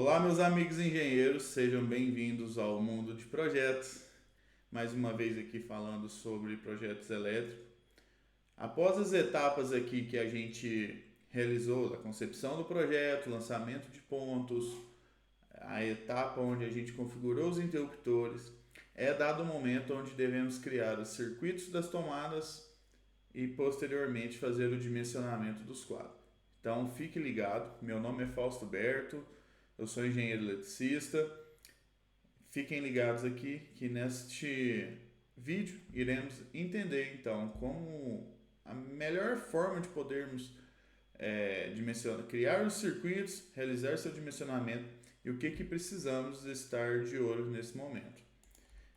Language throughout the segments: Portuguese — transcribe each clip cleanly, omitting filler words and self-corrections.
Olá, meus amigos engenheiros, sejam bem-vindos ao Mundo de Projetos. Mais uma vez aqui falando sobre projetos elétricos. Após as etapas aqui que a gente realizou, da concepção do projeto, lançamento de pontos, a etapa onde a gente configurou os interruptores, é dado o momento onde devemos criar os circuitos das tomadas e posteriormente fazer o dimensionamento dos quadros. Então fique ligado, meu nome é Fausto Berto, eu sou engenheiro eletricista. Fiquem ligados aqui que neste vídeo iremos entender então como a melhor forma de podermos criar os circuitos, realizar seu dimensionamento e o que precisamos estar de olho nesse momento.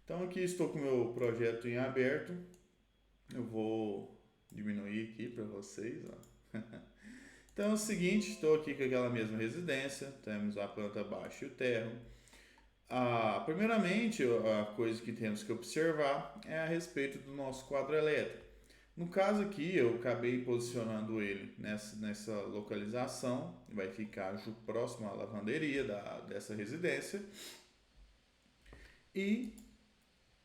Então aqui estou com o meu projeto em aberto, eu vou diminuir aqui para vocês. Ó. Então é o seguinte, estou aqui com aquela mesma residência, temos a planta baixa e o térreo. Primeiramente, a coisa que temos que observar é a respeito do nosso quadro elétrico. No caso aqui, eu acabei posicionando ele nessa localização, vai ficar próximo à lavanderia dessa residência. E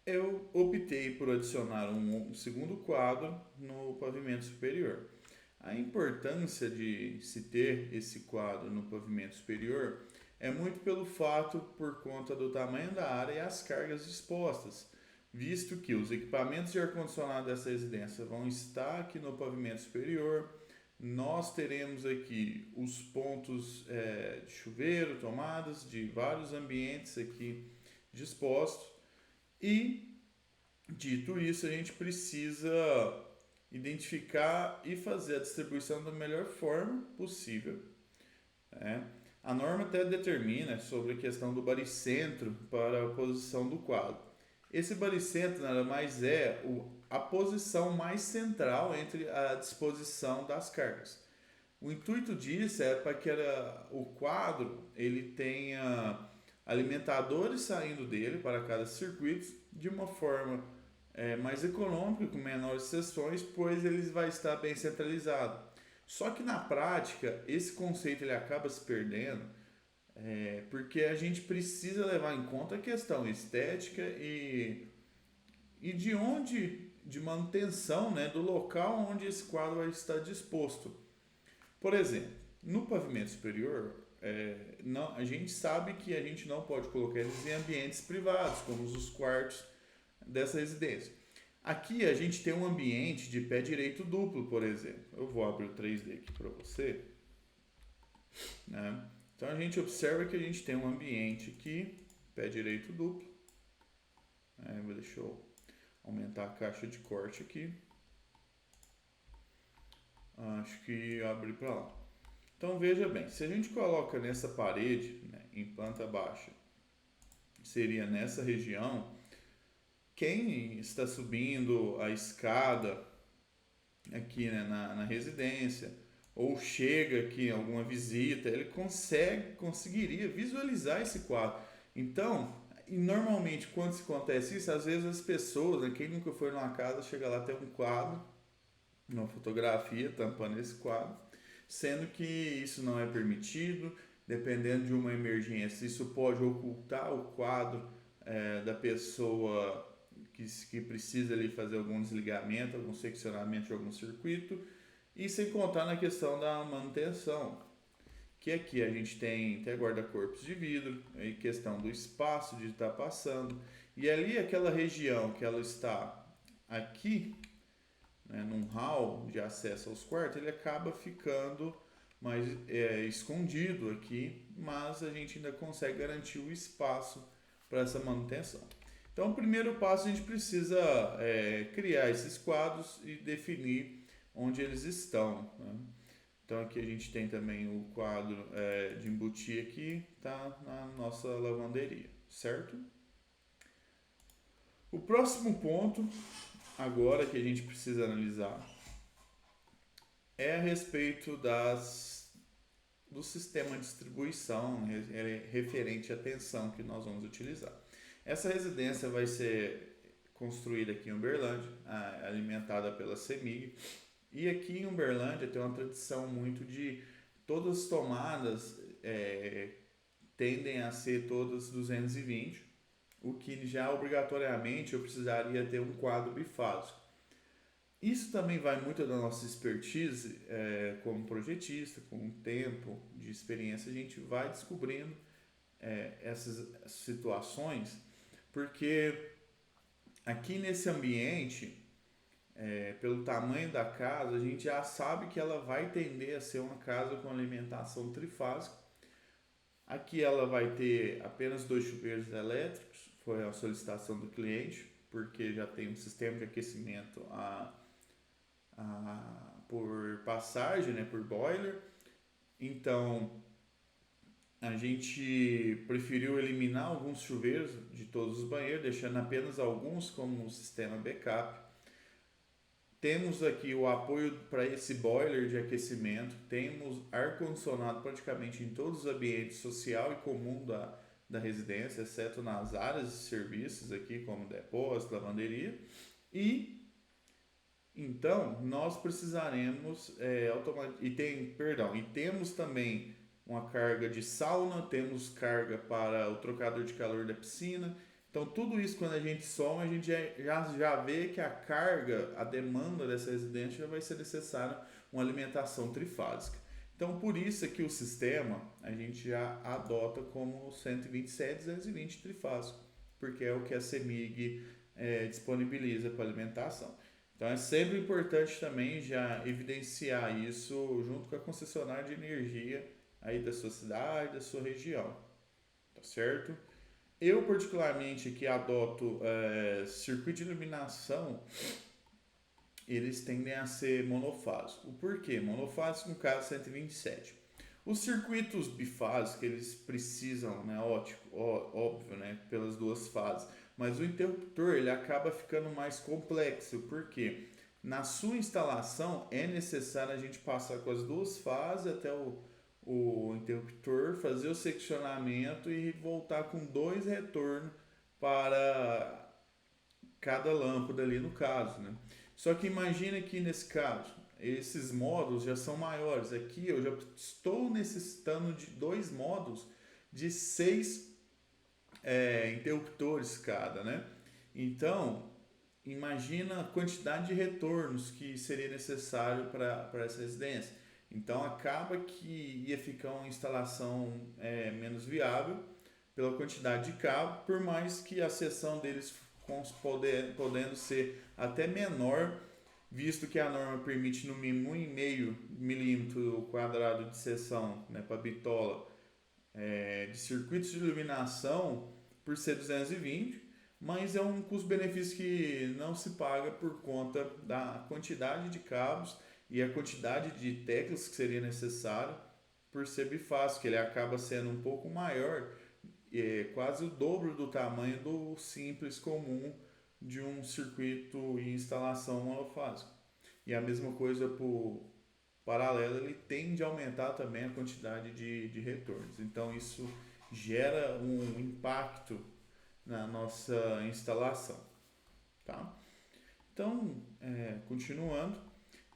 eu optei por adicionar um segundo quadro no pavimento superior. A importância de se ter esse quadro no pavimento superior é muito pelo fato por conta do tamanho da área e as cargas dispostas, visto que os equipamentos de ar-condicionado dessa residência vão estar aqui no pavimento superior. Nós teremos aqui os pontos de chuveiro, tomadas de vários ambientes aqui dispostos e, dito isso, a gente precisa identificar e fazer a distribuição da melhor forma possível. A norma até determina sobre a questão do baricentro para a posição do quadro. Esse baricentro nada mais é a posição mais central entre a disposição das cargas. O intuito disso é para que o quadro ele tenha alimentadores saindo dele para cada circuito de uma forma mais econômica, com menores seções, pois ele vai estar bem centralizado. Só que na prática, esse conceito ele acaba se perdendo, porque a gente precisa levar em conta a questão estética e de manutenção, né, do local onde esse quadro vai estar disposto. Por exemplo, no pavimento superior, a gente sabe que a gente não pode colocar eles em ambientes privados, como os quartos dessa residência. Aqui a gente tem um ambiente de pé direito duplo, por exemplo. Eu vou abrir o 3D aqui para você. Né? Então a gente observa que a gente tem um ambiente aqui, pé direito duplo. Deixa eu aumentar a caixa de corte aqui. Acho que abri para lá. Então veja bem, se a gente coloca nessa parede, né, em planta baixa, seria nessa região. Quem está subindo a escada aqui, né, na residência ou chega aqui em alguma visita, ele conseguiria visualizar esse quadro. Então, e normalmente quando se acontece isso, às vezes as pessoas, né, quem nunca foi numa casa, chega lá tem um quadro, uma fotografia tampando esse quadro, sendo que isso não é permitido. Dependendo de uma emergência, isso pode ocultar o quadro da pessoa que precisa ali fazer algum desligamento, algum seccionamento de algum circuito, e sem contar na questão da manutenção, que aqui a gente tem até guarda-corpos de vidro, e questão do espaço de estar passando, e ali aquela região que ela está aqui, né, num hall de acesso aos quartos, ele acaba ficando mais escondido aqui, mas a gente ainda consegue garantir o espaço para essa manutenção. Então, o primeiro passo a gente precisa criar esses quadros e definir onde eles estão. Né? Então, aqui a gente tem também o quadro de embutir aqui, tá na nossa lavanderia, certo? O próximo ponto, agora que a gente precisa analisar, é a respeito do sistema de distribuição referente à tensão que nós vamos utilizar. Essa residência vai ser construída aqui em Uberlândia, alimentada pela CEMIG. E aqui em Uberlândia tem uma tradição muito de todas as tomadas tendem a ser todas 220, o que já obrigatoriamente eu precisaria ter um quadro bifásico. Isso também vai muito da nossa expertise como projetista, com o tempo de experiência, a gente vai descobrindo essas situações, porque aqui nesse ambiente, pelo tamanho da casa, a gente já sabe que ela vai tender a ser uma casa com alimentação trifásica. Aqui ela vai ter apenas 2 chuveiros elétricos, foi a solicitação do cliente, porque já tem um sistema de aquecimento por passagem, né, por boiler. Então, a gente preferiu eliminar alguns chuveiros de todos os banheiros, deixando apenas alguns como um sistema backup. Temos aqui o apoio para esse boiler de aquecimento, temos ar-condicionado praticamente em todos os ambientes social e comum da residência, exceto nas áreas de serviços aqui, como depósito, lavanderia. E então nós precisaremos e temos também uma carga de sauna, temos carga para o trocador de calor da piscina. Então, tudo isso, quando a gente soma, a gente já vê que a carga, a demanda dessa residência já vai ser necessária uma alimentação trifásica. Então, por isso é que o sistema a gente já adota como 127, 220 trifásico, porque é o que a CEMIG disponibiliza para alimentação. Então, é sempre importante também já evidenciar isso junto com a concessionária de energia aí da sua cidade, da sua região, tá certo? Eu, particularmente, que adoto circuito de iluminação, eles tendem a ser monofásicos. O porquê? Monofásico, no caso, 127. Os circuitos bifásicos, eles precisam, né, óbvio, né, pelas duas fases. Mas o interruptor, ele acaba ficando mais complexo. Porque na sua instalação é necessário a gente passar com as duas fases até o interruptor, fazer o seccionamento e voltar com 2 retornos para cada lâmpada ali no caso, né? Só que imagina que nesse caso, esses módulos já são maiores. Aqui eu já estou necessitando de 2 módulos de 6 interruptores cada, né? Então, imagina a quantidade de retornos que seria necessário para essa residência. Então acaba que ia ficar uma instalação menos viável pela quantidade de cabo, por mais que a seção deles podendo ser até menor, visto que a norma permite no mínimo 1,5 milímetro quadrado de seção, né, para bitola de circuitos de iluminação por ser 220, mas é um custo-benefício que não se paga por conta da quantidade de cabos e a quantidade de teclas que seria necessário por ser bifásico, que ele acaba sendo um pouco maior, quase o dobro do tamanho do simples comum de um circuito e instalação monofásico. E a mesma coisa por paralelo, ele tende a aumentar também a quantidade de retornos. Então isso gera um impacto na nossa instalação, tá? Então, continuando,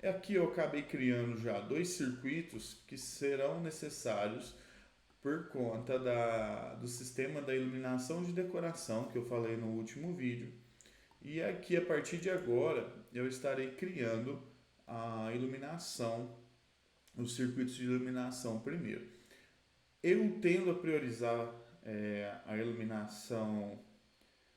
aqui eu acabei criando já 2 circuitos que serão necessários por conta do sistema da iluminação de decoração que eu falei no último vídeo. E aqui, a partir de agora, eu estarei criando a iluminação, os circuitos de iluminação primeiro. Eu tendo a priorizar a iluminação,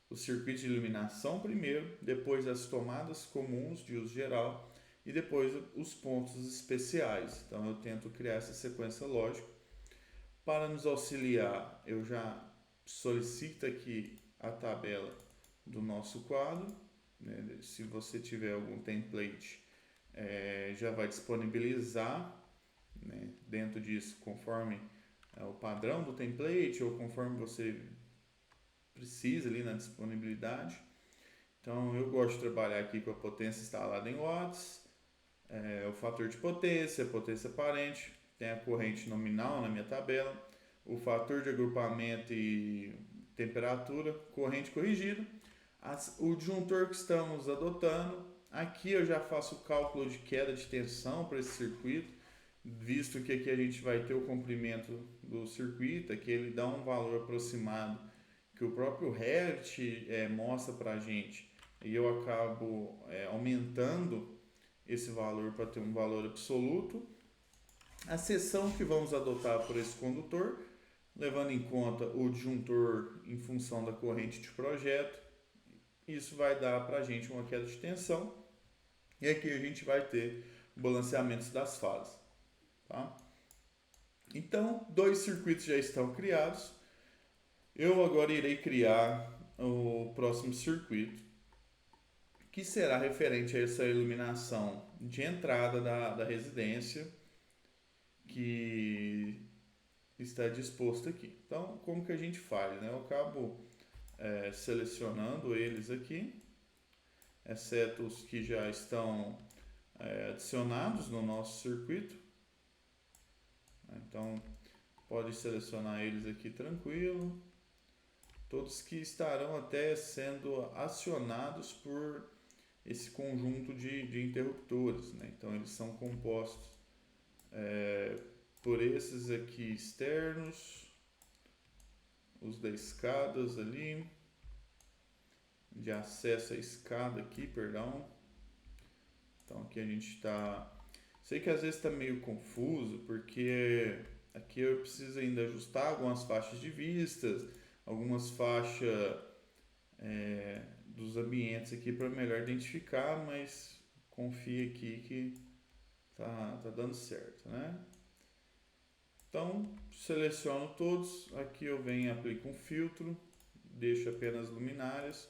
os circuitos de iluminação primeiro, depois as tomadas comuns de uso geral e depois os pontos especiais. Então eu tento criar essa sequência lógica. Para nos auxiliar, eu já solicito aqui a tabela do nosso quadro, né? Se você tiver algum template, já vai disponibilizar, né, dentro disso, conforme o padrão do template ou conforme você precisa ali na disponibilidade. Então eu gosto de trabalhar aqui com a potência instalada em watts, o fator de potência, a potência aparente, tem a corrente nominal na minha tabela, o fator de agrupamento e temperatura, corrente corrigida, o disjuntor que estamos adotando. Aqui eu já faço o cálculo de queda de tensão para esse circuito, visto que aqui a gente vai ter o comprimento do circuito, que ele dá um valor aproximado que o próprio Revit mostra para a gente, e eu acabo aumentando esse valor para ter um valor absoluto. A seção que vamos adotar por esse condutor, levando em conta o disjuntor em função da corrente de projeto, isso vai dar para a gente uma queda de tensão, e aqui a gente vai ter o balanceamento das fases. Tá? Então, 2 circuitos já estão criados. Eu agora irei criar o próximo circuito, que será referente a essa iluminação de entrada da residência, que está disposto aqui. Então, como que a gente faz? Né? Eu acabo selecionando eles aqui, exceto os que já estão adicionados no nosso circuito. Então, pode selecionar eles aqui tranquilo. Todos que estarão até sendo acionados por esse conjunto de interruptores. Né? Então, eles são compostos por esses aqui externos, os da escadas ali, de acesso à escada aqui, perdão. Então aqui a gente está... Sei que às vezes está meio confuso, porque aqui eu preciso ainda ajustar algumas faixas de vistas, algumas faixas dos ambientes aqui para melhor identificar, mas confia aqui que tá dando certo, né? Então, seleciono todos, aqui eu venho e aplico um filtro, deixo apenas luminárias.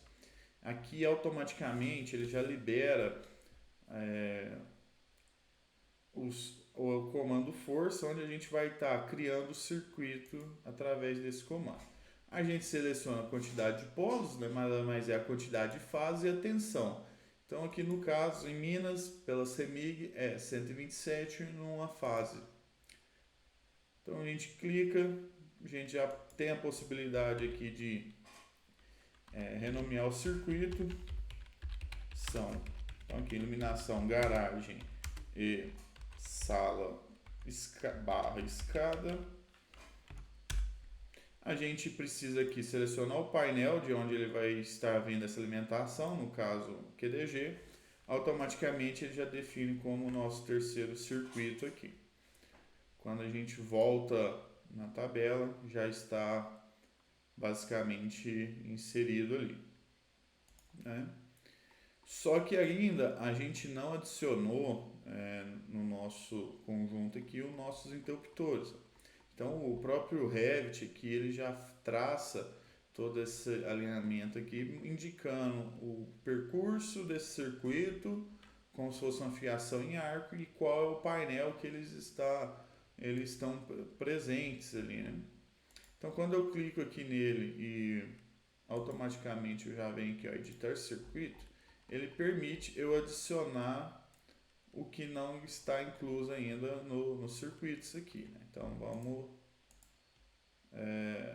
Aqui automaticamente ele já libera o comando força, onde a gente vai estar criando o circuito através desse comando. A gente seleciona a quantidade de polos, né, mas é a quantidade de fase e a tensão. Então aqui no caso, em Minas, pela CEMIG, é 127 numa fase. Então a gente clica, a gente já tem a possibilidade aqui de renomear o circuito. Então aqui iluminação, garagem e sala barra escada. A gente precisa aqui selecionar o painel de onde ele vai estar vindo essa alimentação, no caso QDG. Automaticamente ele já define como o nosso terceiro circuito aqui. Quando a gente volta na tabela, já está basicamente inserido ali, né? Só que ainda a gente não adicionou no nosso conjunto aqui os nossos interruptores. Então o próprio Revit aqui ele já traça todo esse alinhamento aqui, indicando o percurso desse circuito, como se fosse uma fiação em arco, e qual é o painel que eles estão presentes ali, né? Então quando eu clico aqui nele e automaticamente eu já venho aqui, ó, editar circuito, ele permite eu adicionar o que não está incluso ainda nos circuitos aqui, né? Então vamos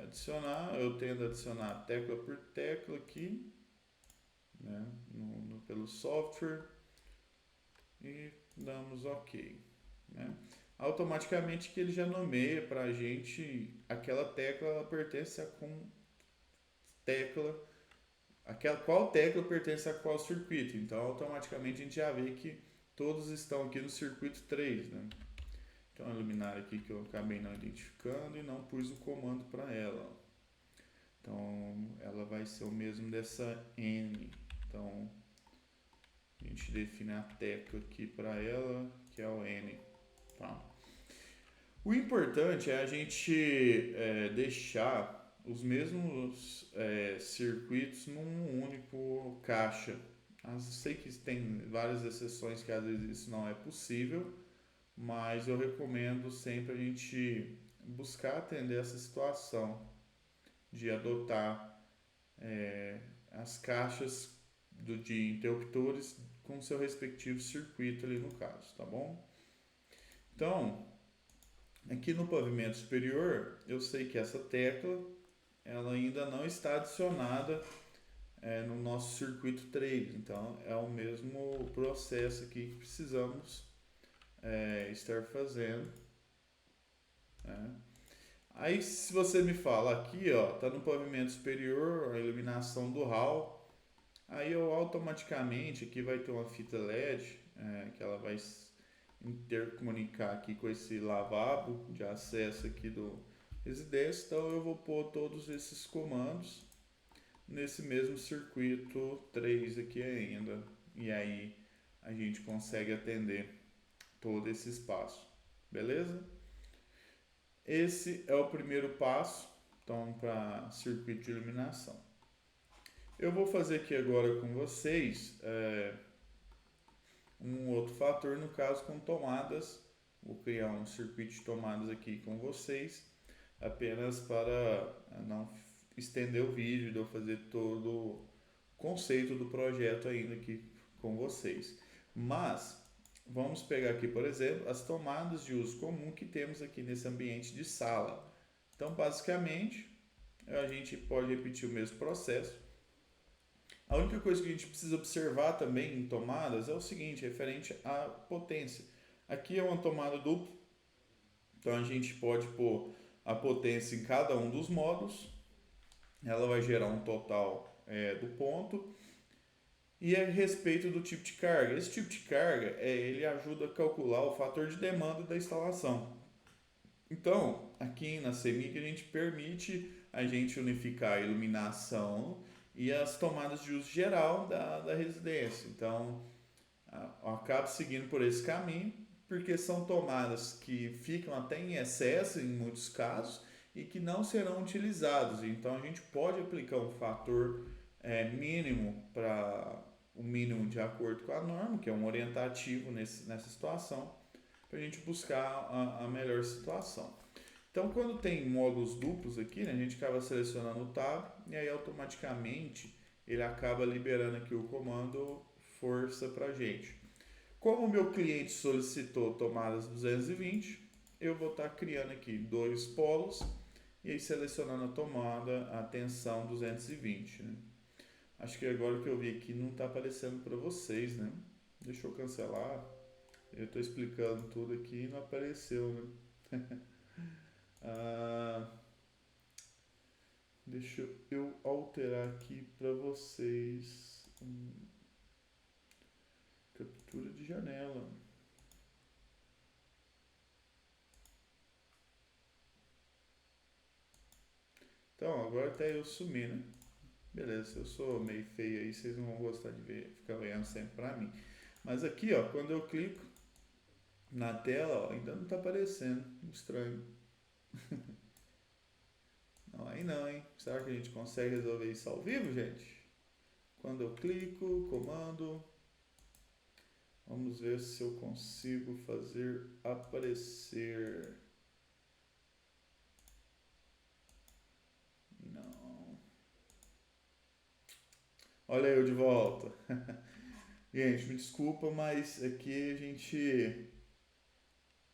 adicionar, eu tendo a adicionar tecla por tecla aqui, né? Pelo software, e damos OK, né? Automaticamente que ele já nomeia para a gente aquela tecla, ela pertence a qual tecla pertence a qual circuito. Então automaticamente a gente já vê que todos estão aqui no circuito 3, né? Então a luminária aqui que eu acabei não identificando e não pus o comando para ela. Então ela vai ser o mesmo dessa N. Então a gente define a tecla aqui para ela, que é o N. Tá? O importante é a gente deixar os mesmos circuitos num único caixa. Eu sei que tem várias exceções que às vezes isso não é possível, mas eu recomendo sempre a gente buscar atender essa situação de adotar as caixas de interruptores com seu respectivo circuito ali no caso, tá bom? Então, aqui no pavimento superior, eu sei que essa tecla ela ainda não está adicionada no nosso circuito 3, então é o mesmo processo aqui que precisamos estar fazendo, né? Aí se você me fala aqui, ó, tá no pavimento superior, a iluminação do hall, aí eu automaticamente aqui vai ter uma fita LED, que ela vai intercomunicar aqui com esse lavabo de acesso aqui do residência, então eu vou pôr todos esses comandos nesse mesmo circuito 3 aqui ainda, e aí a gente consegue atender todo esse espaço, beleza? Esse é o primeiro passo, então, para circuito de iluminação. Eu vou fazer aqui agora com vocês um outro fator, no caso com tomadas. Vou criar um circuito de tomadas aqui com vocês, apenas para não estender o vídeo, de eu fazer todo o conceito do projeto ainda aqui com vocês. Mas vamos pegar aqui, por exemplo, as tomadas de uso comum que temos aqui nesse ambiente de sala. Então, basicamente, a gente pode repetir o mesmo processo. A única coisa que a gente precisa observar também em tomadas é o seguinte, referente à potência. Aqui é uma tomada dupla, então a gente pode pôr a potência em cada um dos modos. Ela vai gerar um total do ponto. E a respeito do tipo de carga. Esse tipo de carga, ele ajuda a calcular o fator de demanda da instalação. Então, aqui na CEMIG a gente permite a gente unificar a iluminação e as tomadas de uso geral da residência. Então, eu acabo seguindo por esse caminho, porque são tomadas que ficam até em excesso em muitos casos e que não serão utilizados. Então, a gente pode aplicar um fator mínimo para o mínimo de acordo com a norma, que é um orientativo nessa situação, para a gente buscar a melhor situação. Então, quando tem módulos duplos aqui, né, a gente acaba selecionando o tab e aí automaticamente ele acaba liberando aqui o comando força para a gente. Como o meu cliente solicitou tomadas 220, eu vou estar criando aqui dois polos e aí selecionando a tomada, a tensão 220. Né? Acho que agora que eu vi aqui não está aparecendo para vocês, né? Deixa eu cancelar. Eu estou explicando tudo aqui e não apareceu, né? Deixa eu alterar aqui para vocês. Captura de janela. Então, agora até eu sumi, né? Beleza, se eu sou meio feio aí, vocês não vão gostar de ver, ficar olhando sempre pra mim. Mas aqui, ó, quando eu clico na tela, ó, ainda não tá aparecendo. Estranho. Não, aí não, hein? Será que a gente consegue resolver isso ao vivo, gente? Quando eu clico, comando. Vamos ver se eu consigo fazer aparecer. Não. Olha eu de volta. Gente, me desculpa, mas aqui a gente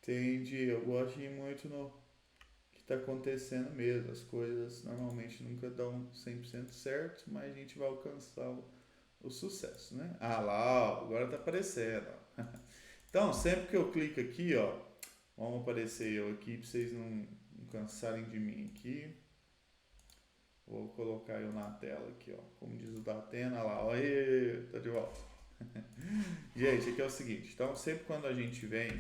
tende, eu gosto de ir muito no que está acontecendo mesmo. As coisas normalmente nunca dão 100% certo, mas a gente vai alcançar o sucesso, né? Ah lá, ó, agora tá aparecendo. Ó. Então, sempre que eu clico aqui, ó, vamos aparecer eu aqui para vocês não cansarem de mim aqui. Vou colocar eu na tela aqui, ó, como diz o Datena, lá, ó, tá de volta. Gente, aqui é o seguinte, então sempre quando a gente vem,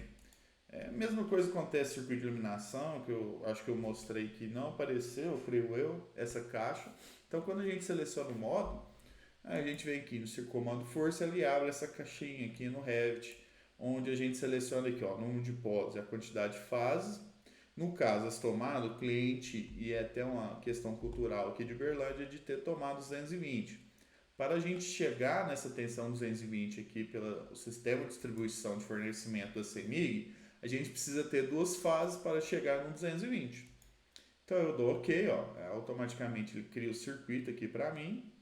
a mesma coisa acontece no circuito de iluminação, que eu acho que eu mostrei que não apareceu, creio eu, essa caixa. Então quando a gente seleciona o modo, a gente vem aqui no comando força, ele abre essa caixinha aqui no Revit, onde a gente seleciona aqui, ó, número de polos e a quantidade de fases. No caso, as tomadas, o cliente, e é até uma questão cultural aqui de Uberlândia, de ter tomado 220. Para a gente chegar nessa tensão 220 aqui pelo sistema de distribuição de fornecimento da CEMIG, a gente precisa ter duas fases para chegar no 220. Então eu dou OK, ó, automaticamente ele cria o circuito aqui para mim.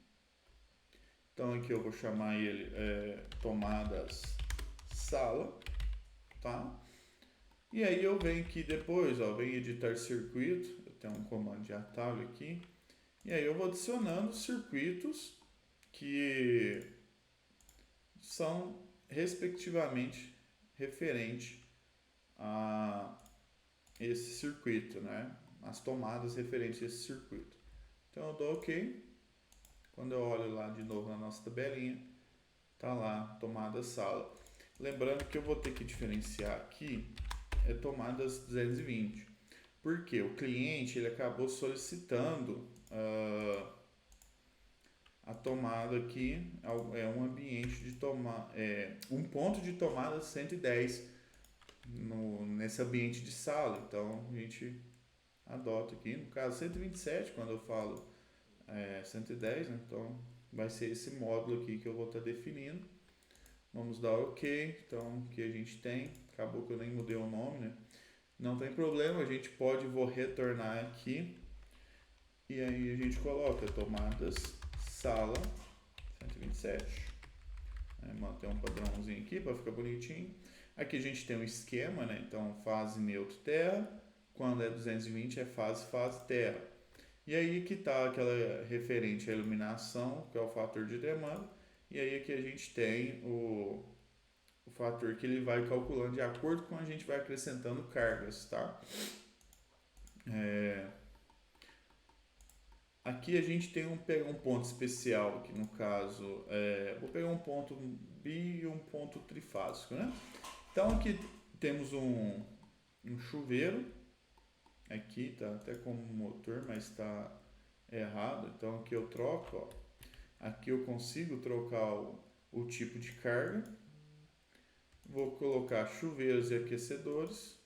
Então aqui eu vou chamar ele tomadas sala, tá? E aí eu venho aqui depois, ó, venho editar circuito, eu tenho um comando de atalho aqui, e aí eu vou adicionando circuitos que são respectivamente referente a esse circuito, né? As tomadas referentes a esse circuito. Então eu dou OK. Quando eu olho lá de novo na nossa tabelinha, tá lá, tomada sala. Lembrando que eu vou ter que diferenciar aqui tomadas 220. Porque o cliente ele acabou solicitando a tomada aqui é um ambiente de tomada, um ponto de tomada 110 nesse ambiente de sala. Então a gente adota aqui, no caso 127, quando eu falo 110, né? Então vai ser esse módulo aqui que eu vou estar definindo. Vamos dar OK. Então que a gente tem, acabou que eu nem mudei o nome, né? Não tem problema, a gente vou retornar aqui e aí a gente coloca tomadas sala 127. Manter um padrãozinho aqui para ficar bonitinho. Aqui a gente tem um esquema, né? Então fase neutro terra, quando é 220 é fase terra. E aí que está aquela referente à iluminação, que é o fator de demanda, e aí aqui a gente tem o fator que ele vai calculando de acordo com a gente vai acrescentando cargas, tá? Aqui a gente tem pegar um ponto especial, aqui no caso, vou pegar um ponto bi e um ponto trifásico, né? Então aqui temos um chuveiro, aqui tá até como motor, mas está errado, então aqui eu troco, ó. Aqui eu consigo trocar o tipo de carga, vou colocar chuveiros e aquecedores.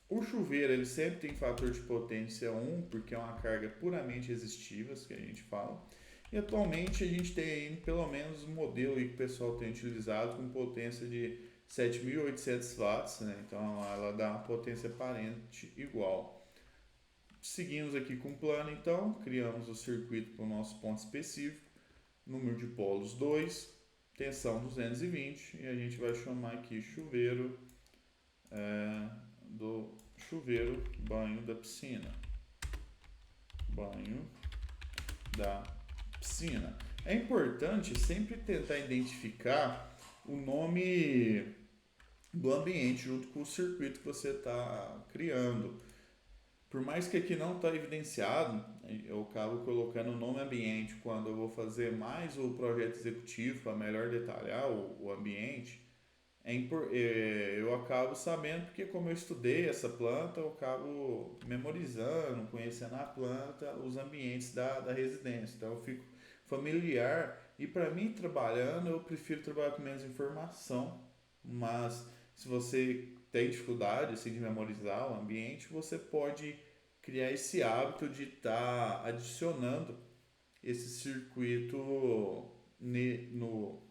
O chuveiro ele sempre tem fator de potência 1, porque é uma carga puramente resistiva, que a gente fala. E atualmente a gente tem aí, pelo menos um modelo aí que o pessoal tem utilizado com potência de 7.800 watts, né? Então ela dá uma potência aparente igual. Seguimos aqui com o plano, então, criamos o circuito para o nosso ponto específico, número de polos 2, tensão 220, e a gente vai chamar aqui chuveiro do chuveiro banho da piscina. Banho da piscina. É importante sempre tentar identificar o nome do ambiente junto com o circuito que você está criando. Por mais que aqui não está evidenciado, eu acabo colocando o nome ambiente quando eu vou fazer mais o projeto executivo para melhor detalhar o ambiente. Eu acabo sabendo porque como eu estudei essa planta, eu acabo memorizando, conhecendo a planta, os ambientes da residência. Então eu fico familiar e para mim trabalhando eu prefiro trabalhar com menos informação, mas se você tem dificuldade assim, de memorizar o ambiente, você pode criar esse hábito de estar adicionando esse circuito no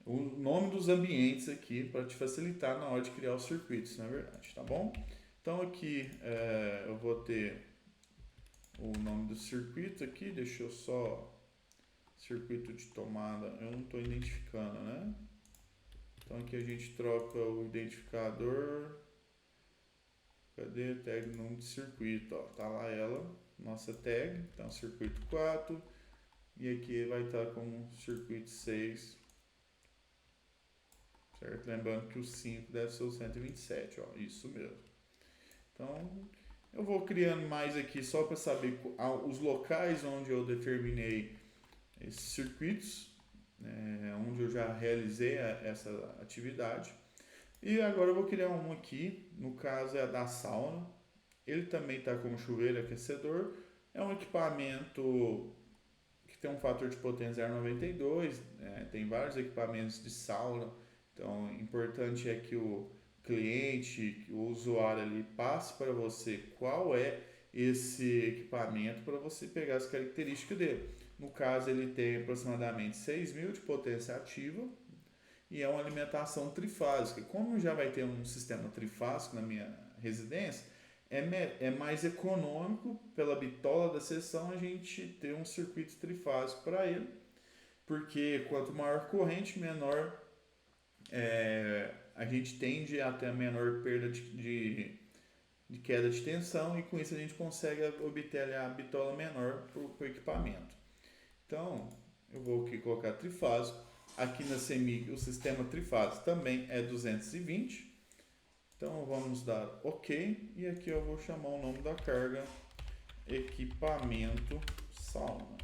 o nome dos ambientes aqui para te facilitar na hora de criar os circuitos, na verdade, tá bom? Então aqui eu vou ter o nome do circuito aqui, deixa eu só circuito de tomada, eu não estou identificando, né? Então aqui a gente troca o identificador, cadê? Tag nome de circuito, ó, tá lá ela, nossa tag, então circuito 4, e aqui vai estar como circuito 6. Certo? Lembrando que o 5 deve ser o 127, ó, isso mesmo. Então, eu vou criando mais aqui só para saber os locais onde eu determinei esses circuitos, onde eu já realizei essa atividade. E agora eu vou criar um aqui, no caso é a da sauna. Ele também está como chuveiro e aquecedor. É um equipamento que tem um fator de potência 0,92, tem vários equipamentos de sauna. Então, o importante é que o cliente, o usuário ali passe para você qual é esse equipamento para você pegar as características dele. No caso, ele tem aproximadamente 6.000 de potência ativa e é uma alimentação trifásica. Como já vai ter um sistema trifásico na minha residência, é mais econômico pela bitola da seção a gente ter um circuito trifásico para ele, porque quanto maior corrente, menor a gente tende a ter a menor perda de queda de tensão e com isso a gente consegue obter a bitola menor para o equipamento. Então, eu vou aqui colocar trifásico Aqui na CEMIG o sistema trifase também é 220. Então vamos dar OK. E aqui eu vou chamar o nome da carga equipamento sauna.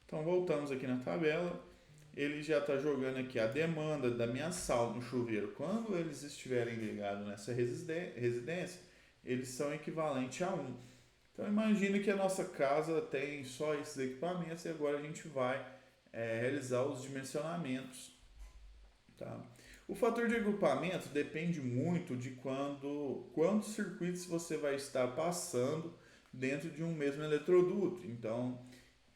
Então voltamos aqui na tabela. Ele já está jogando aqui a demanda da minha sauna no chuveiro. Quando eles estiverem ligados nessa residência, eles são equivalentes a 1. Então imagine que a nossa casa tem só esses equipamentos e agora a gente vai realizar os dimensionamentos. Tá? O fator de agrupamento depende muito de quantos circuitos você vai estar passando dentro de um mesmo eletroduto. Então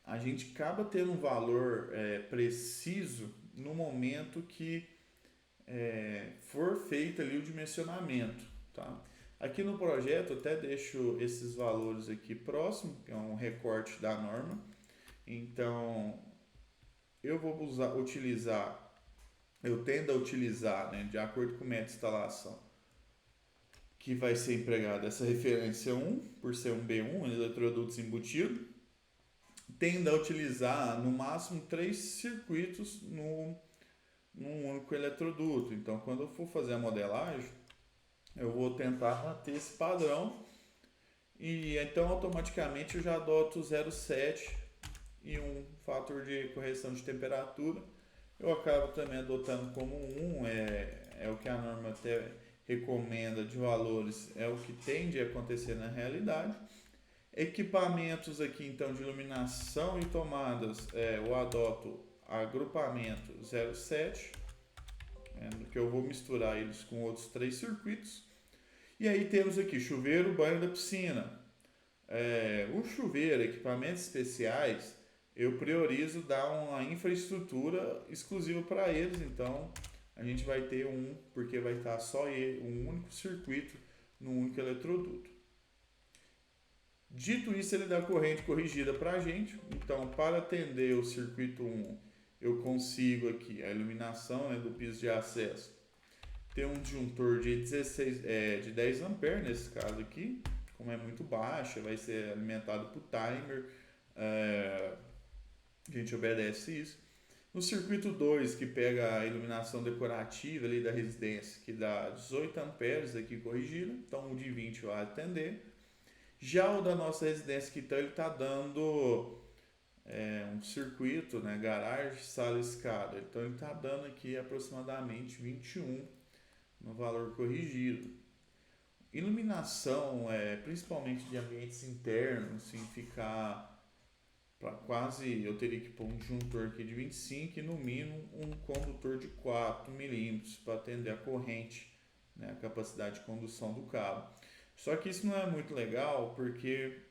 a gente acaba tendo um valor preciso no momento que for feito ali o dimensionamento. Tá? Aqui no projeto eu até deixo esses valores aqui próximo, que é um recorte da norma. Então eu vou eu tendo a utilizar, né, de acordo com o método de instalação, que vai ser empregada essa referência 1, por ser um B1, eletrodutos embutido, tendo a utilizar no máximo 3 circuitos num único eletroduto. Então quando eu for fazer a modelagem, eu vou tentar manter esse padrão e então automaticamente eu já adoto 0,7 e um fator de correção de temperatura. Eu acabo também adotando como 1, é o que a norma até recomenda de valores, é o que tende a acontecer na realidade. Equipamentos aqui então de iluminação e tomadas, eu adoto agrupamento 0,7, que eu vou misturar eles com outros 3 circuitos. E aí temos aqui chuveiro, banho da piscina. O chuveiro, equipamentos especiais, eu priorizo dar uma infraestrutura exclusiva para eles. Então a gente vai ter porque vai estar só um único circuito no único eletroduto. Dito isso, ele dá corrente corrigida para a gente. Então, para atender o circuito 1, eu consigo aqui a iluminação, né, do piso de acesso. Ter um disjuntor de 10 amperes nesse caso aqui, como é muito baixa, vai ser alimentado por timer. A gente obedece isso. No circuito 2, que pega a iluminação decorativa ali da residência, que dá 18 amperes aqui corrigida, então o de 20 vai atender. Já o da nossa residência que ele está dando um circuito, né, garagem, sala e escada. Então ele está dando aqui aproximadamente 21 no valor corrigido. Iluminação, principalmente de ambientes internos, assim, ficar para quase, eu teria que pôr um disjuntor aqui de 25 e no mínimo um condutor de 4 milímetros para atender a corrente, né, a capacidade de condução do cabo. Só que isso não é muito legal porque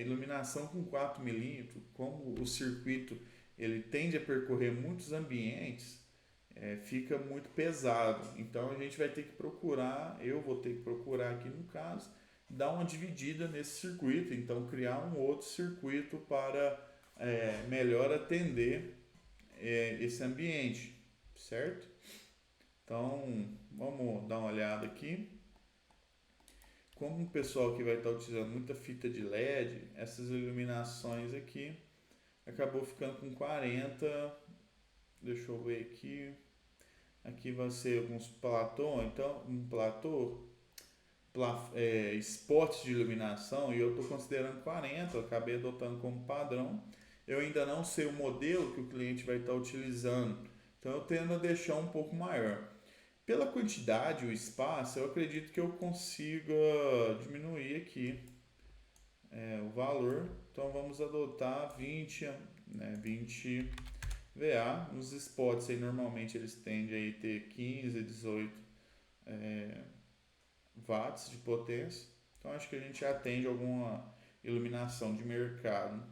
iluminação com 4 milímetros, como o circuito ele tende a percorrer muitos ambientes, fica muito pesado. Então a gente vai ter que procurar, eu vou ter que procurar aqui no caso, dar uma dividida nesse circuito. Então criar um outro circuito para melhor atender esse ambiente, certo? Então vamos dar uma olhada aqui. Como o pessoal que vai estar utilizando muita fita de LED, essas iluminações aqui acabou ficando com 40. Deixa eu ver aqui. Aqui vai ser alguns platô, então um platô, spots de iluminação, e eu estou considerando 40, eu acabei adotando como padrão. Eu ainda não sei o modelo que o cliente vai estar utilizando, então eu tendo a deixar um pouco maior. Pela quantidade, o espaço, eu acredito que eu consiga diminuir aqui o valor. Então vamos adotar 20 VA. Nos spots aí normalmente eles tendem a ter 15, 18 watts de potência. Então acho que a gente atende alguma iluminação de mercado,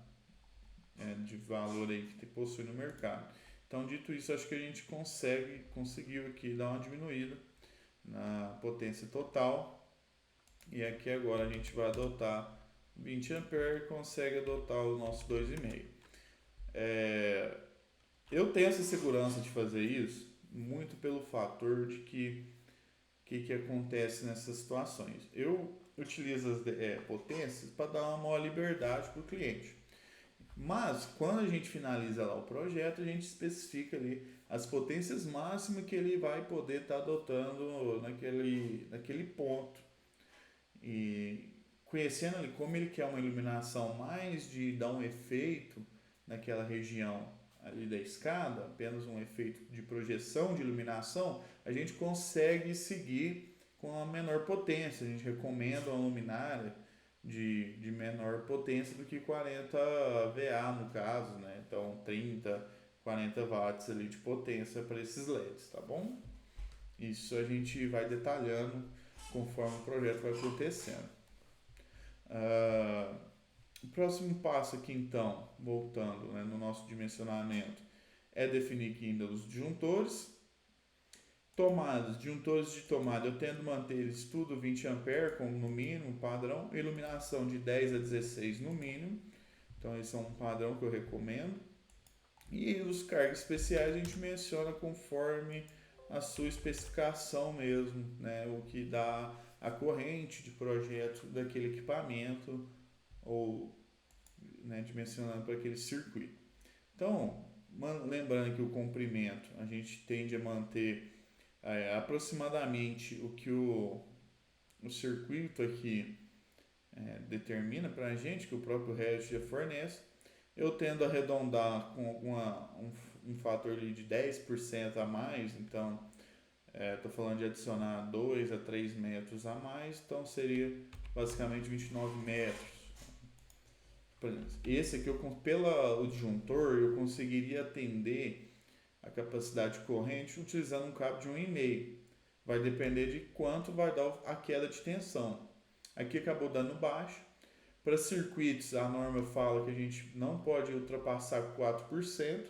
de valor aí que possui no mercado. Então, dito isso, acho que a gente conseguiu aqui dar uma diminuída na potência total. E aqui agora a gente vai adotar 20 A e consegue adotar o nosso 2,5. Eu tenho essa segurança de fazer isso muito pelo fator de que acontece nessas situações. Eu utilizo as potências para dar uma maior liberdade para o cliente. Mas, quando a gente finaliza lá o projeto, a gente especifica ali as potências máximas que ele vai poder estar adotando naquele ponto. E conhecendo ali como ele quer uma iluminação mais de dar um efeito naquela região ali da escada, apenas um efeito de projeção de iluminação, a gente consegue seguir com a menor potência. A gente recomenda uma luminária de menor potência do que 40 VA no caso, né? Então 30, 40 watts ali de potência para esses LEDs, tá bom? Isso a gente vai detalhando conforme o projeto vai acontecendo. O próximo passo aqui então, voltando, né, no nosso dimensionamento, é definir aqui ainda os disjuntores. Tomadas, disjuntores de tomada, eu tendo manter eles tudo 20 A como no mínimo padrão, iluminação de 10 a 16 no mínimo, então esse é um padrão que eu recomendo. E os cargos especiais a gente menciona conforme a sua especificação mesmo, né, o que dá a corrente de projeto daquele equipamento ou, né, dimensionando para aquele circuito. Então, lembrando que o comprimento a gente tende a manter aproximadamente o que o circuito aqui determina para a gente, que o próprio Revit já fornece. Eu tendo a arredondar com um fator ali de 10% a mais, então estou falando de adicionar 2 a 3 metros a mais, então seria basicamente 29 metros. Esse aqui, pelo disjuntor, eu conseguiria atender a capacidade corrente utilizando um cabo de 1,5. Vai depender de quanto vai dar a queda de tensão. Aqui acabou dando baixo. Para circuitos, a norma fala que a gente não pode ultrapassar 4%.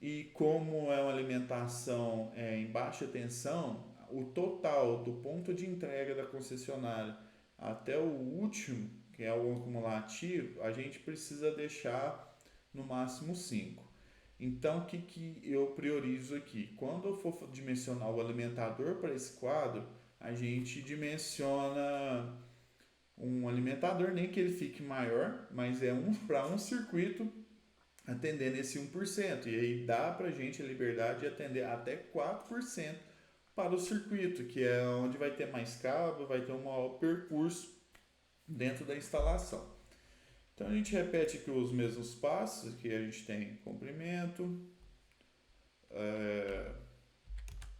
E como é uma alimentação em baixa tensão, o total do ponto de entrega da concessionária até o último, que é o acumulativo, a gente precisa deixar no máximo 5. Então, o que eu priorizo aqui? Quando eu for dimensionar o alimentador para esse quadro, a gente dimensiona um alimentador, nem que ele fique maior, mas é para um circuito atendendo esse 1%. E aí dá para a gente a liberdade de atender até 4% para o circuito, que é onde vai ter mais cabo, vai ter um maior percurso dentro da instalação. Então a gente repete aqui os mesmos passos, que a gente tem comprimento,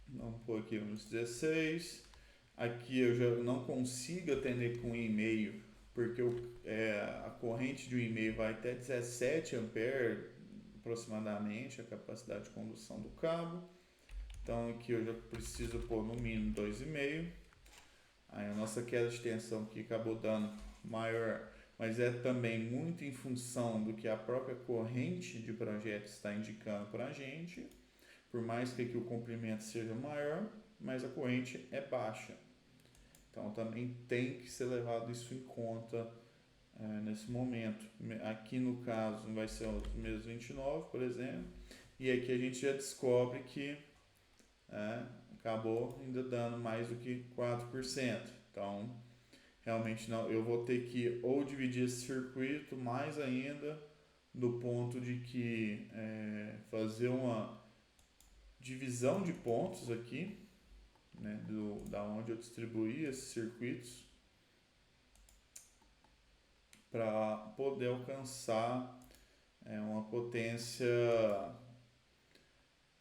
vamos pôr aqui uns 16, aqui eu já não consigo atender com 1,5, porque a corrente de 1,5 vai até 17 ampere aproximadamente, a capacidade de condução do cabo. Então aqui eu já preciso pôr no mínimo 2,5. Aí a nossa queda de tensão aqui acabou dando maior, mas é também muito em função do que a própria corrente de projeto está indicando para a gente. Por mais que aqui o comprimento seja maior, mas a corrente é baixa. Então também tem que ser levado isso em conta nesse momento. Aqui no caso vai ser os mesmos 29, por exemplo, e aqui a gente já descobre que acabou ainda dando mais do que 4%. Então, realmente não, eu vou ter que ou dividir esse circuito mais ainda, do ponto de que fazer uma divisão de pontos aqui, né, da onde eu distribuí esses circuitos, para poder alcançar uma potência,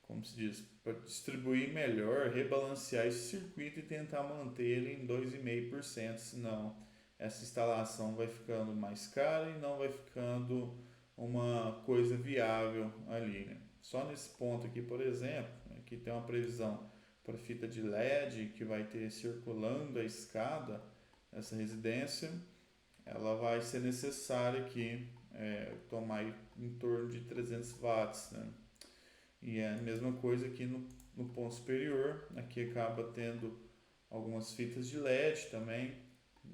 como se diz, para distribuir melhor, rebalancear esse circuito e tentar manter ele em 2,5%, senão essa instalação vai ficando mais cara e não vai ficando uma coisa viável ali, né? Só nesse ponto aqui, por exemplo, aqui tem uma previsão para fita de LED que vai ter circulando a escada, essa residência, ela vai ser necessária aqui tomar em torno de 300 watts, né? E é a mesma coisa aqui no ponto superior, aqui acaba tendo algumas fitas de LED também,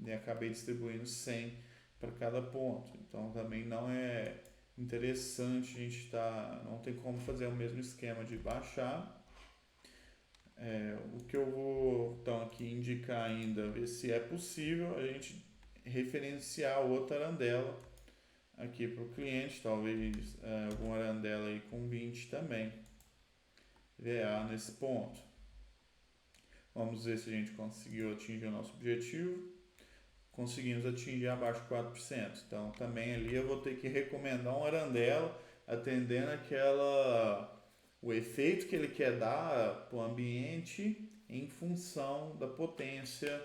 e acabei distribuindo 100 para cada ponto, então também não é interessante a gente não tem como fazer o mesmo esquema de baixar. O que eu vou então aqui indicar ainda, ver se é possível a gente referenciar outra arandela aqui para o cliente, talvez algum arandela aí com 20 também, VA nesse ponto. Vamos ver se a gente conseguiu atingir o nosso objetivo. Conseguimos atingir abaixo de 4%. Então também ali eu vou ter que recomendar um arandela atendendo o efeito que ele quer dar para o ambiente em função da potência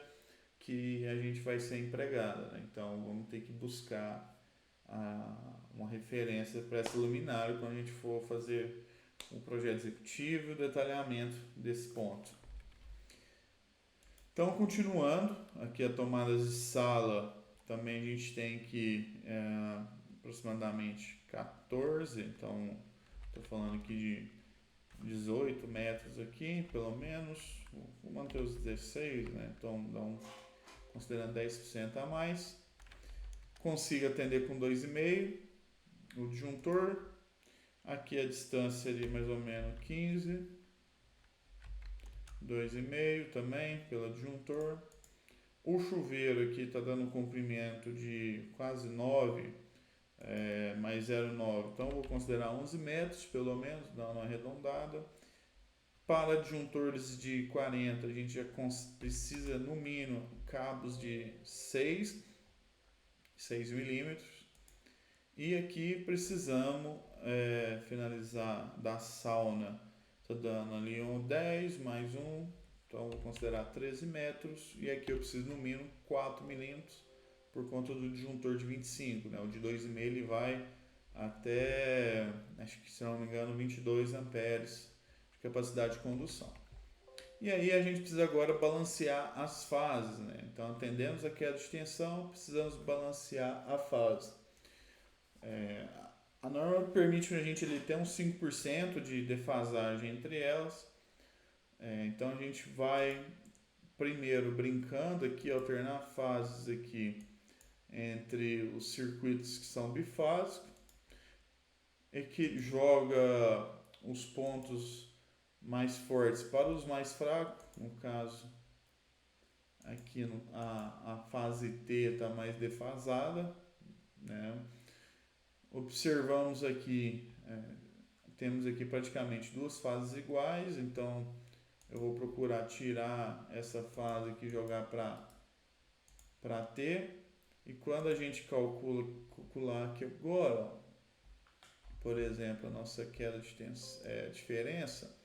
que a gente vai ser empregada, né? Então vamos ter que buscar uma referência para essa luminária quando a gente for fazer um projeto executivo e o detalhamento desse ponto. Então, continuando, aqui a tomadas de sala, também a gente tem que aproximadamente 14, então estou falando aqui de 18 metros aqui, pelo menos, vou manter os 16, né? Então, considerando 10% a mais. Consigo atender com 2,5 o disjuntor. Aqui a distância seria mais ou menos 15. 2,5 também pelo disjuntor. O chuveiro aqui está dando um comprimento de quase 9, mais 0,9. Então vou considerar 11 metros pelo menos, dando uma arredondada. Para disjuntores de 40, a gente já precisa no mínimo cabos de 6 milímetros. E aqui precisamos finalizar da sauna, está dando ali um 10 mais 1, então vou considerar 13 metros. E aqui eu preciso no mínimo 4 milímetros por conta do disjuntor de 25, né? O de 2,5 ele vai até, acho que se não me engano, 22 amperes de capacidade de condução. E aí a gente precisa agora balancear as fases, né? Então atendemos a queda de tensão, precisamos balancear a fase. A norma permite a gente ter uns 5% de defasagem entre elas. Então a gente vai primeiro brincando aqui, alternar fases aqui entre os circuitos que são bifásicos e que joga os pontos mais fortes para os mais fracos. No caso aqui a fase T está mais defasada, né? Observamos aqui, temos aqui praticamente duas fases iguais, então eu vou procurar tirar essa fase aqui e jogar para T. E quando a gente calcular aqui agora, ó, por exemplo, a nossa queda de diferença,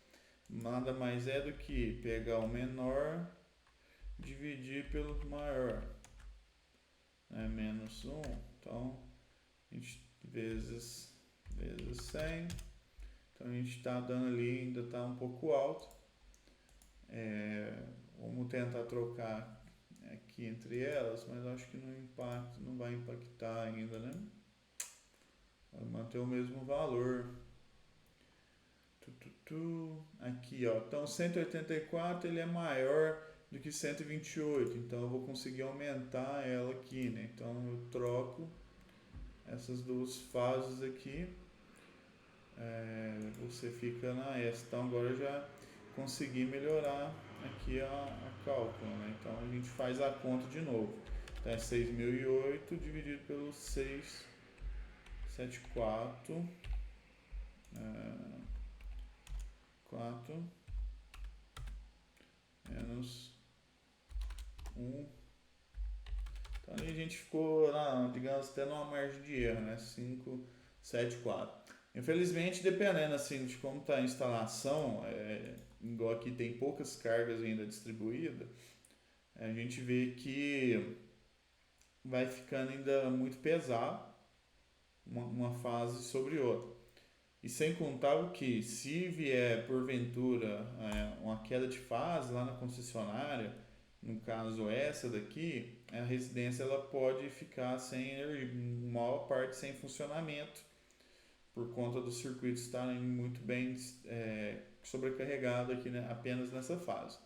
nada mais é do que pegar o menor, dividir pelo maior, menos 1, então a gente vezes 100, então a gente está dando ali, ainda está um pouco alto. Vamos tentar trocar aqui entre elas, mas acho que não vai impactar ainda, né? Vai manter o mesmo valor. Aqui, ó, então 184 ele é maior do que 128, então eu vou conseguir aumentar ela aqui, né? Então eu troco essas duas fases aqui, você fica na S. Então agora eu já consegui melhorar aqui a cálculo, né? Então a gente faz a conta de novo. Então é 6.008 dividido pelo 674 4 menos 1. Então ali a gente ficou, digamos, até numa margem de erro, né? 574. Infelizmente, dependendo assim de como está a instalação, igual aqui tem poucas cargas ainda distribuídas, a gente vê que vai ficando ainda muito pesado uma fase sobre outra. E sem contar o que, se vier porventura uma queda de fase lá na concessionária, no caso essa daqui, a residência ela pode ficar sem energia, maior parte sem funcionamento, por conta dos circuitos estarem muito bem sobrecarregados aqui, né, apenas nessa fase.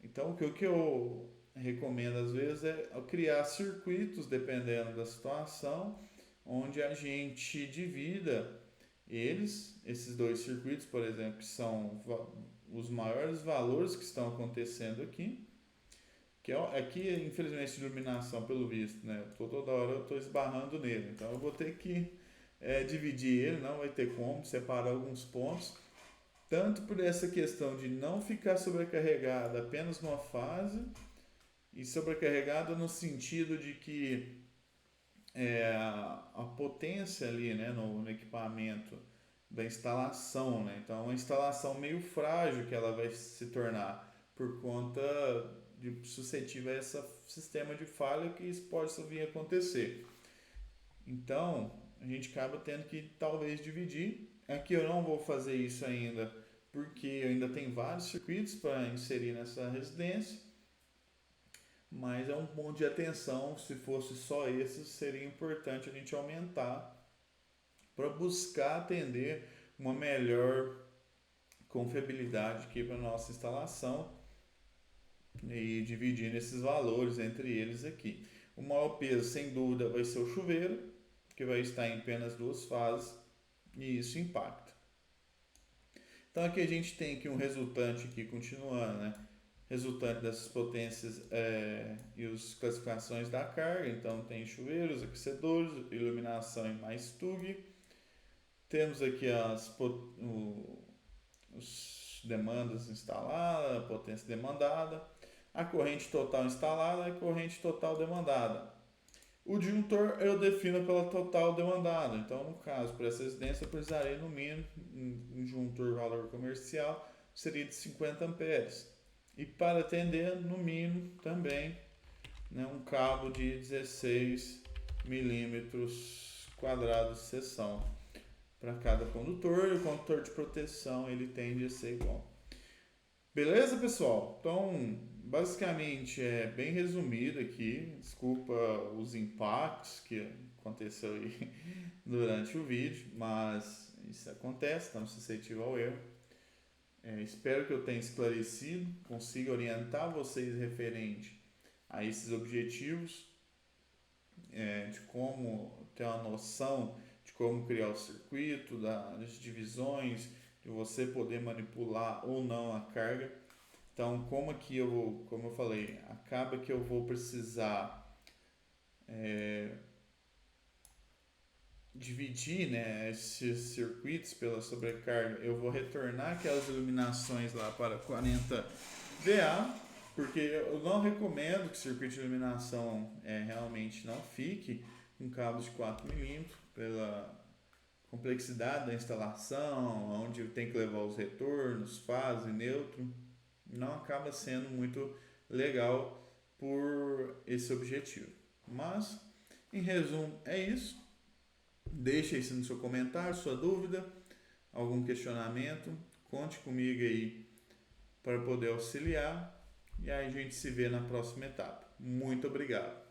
Então o que eu recomendo às vezes é criar circuitos, dependendo da situação, onde a gente divida esses dois circuitos, por exemplo, que são os maiores valores que estão acontecendo aqui, que aqui, infelizmente, de iluminação, pelo visto, né? Toda hora eu estou esbarrando nele, então eu vou ter que dividir ele, não vai ter como separar alguns pontos, tanto por essa questão de não ficar sobrecarregada apenas numa fase, e sobrecarregada no sentido de que a potência ali, né, no equipamento da instalação, né? Então, é uma instalação meio frágil que ela vai se tornar por conta de suscetível a esse sistema de falha que isso pode vir a acontecer. Então, a gente acaba tendo que talvez dividir. Aqui eu não vou fazer isso ainda, porque eu ainda tenho vários circuitos para inserir nessa residência, mas é um ponto de atenção. Se fosse só esse, seria importante a gente aumentar para buscar atender uma melhor confiabilidade aqui para a nossa instalação e dividir esses valores entre eles aqui. O maior peso, sem dúvida, vai ser o chuveiro, que vai estar em apenas 2 fases, e isso impacta. Então aqui a gente tem aqui um resultante aqui continuando, né? Resultante dessas potências e as classificações da carga. Então tem chuveiros, aquecedores, iluminação e mais TUG. Temos aqui as demandas instaladas, a potência demandada, a corrente total instalada e a corrente total demandada. O disjuntor eu defino pela total demandada. Então, no caso, para essa residência, eu precisaria no mínimo um disjuntor valor comercial seria de 50 amperes. E para atender, no mínimo também, né, um cabo de 16 milímetros quadrados de seção para cada condutor, e o condutor de proteção ele tende a ser igual. Beleza, pessoal? Então, basicamente é bem resumido aqui. Desculpa os impactos que aconteceu aí durante o vídeo, mas isso acontece, estamos suscetíveis ao erro. Espero que eu tenha esclarecido, consiga orientar vocês referente a esses objetivos, de como ter uma noção de como criar o circuito, das divisões, de você poder manipular ou não a carga. Então, como eu falei, acaba que eu vou precisar dividir, né, esses circuitos pela sobrecarga. Eu vou retornar aquelas iluminações lá para 40 VA, porque eu não recomendo que o circuito de iluminação realmente não fique com cabos de 4 mm pela complexidade da instalação, onde tem que levar os retornos, fase, neutro, não acaba sendo muito legal por esse objetivo. Mas, em resumo, é isso. Deixe isso no seu comentário, sua dúvida, algum questionamento, conte comigo aí para poder auxiliar, e aí a gente se vê na próxima etapa. Muito obrigado.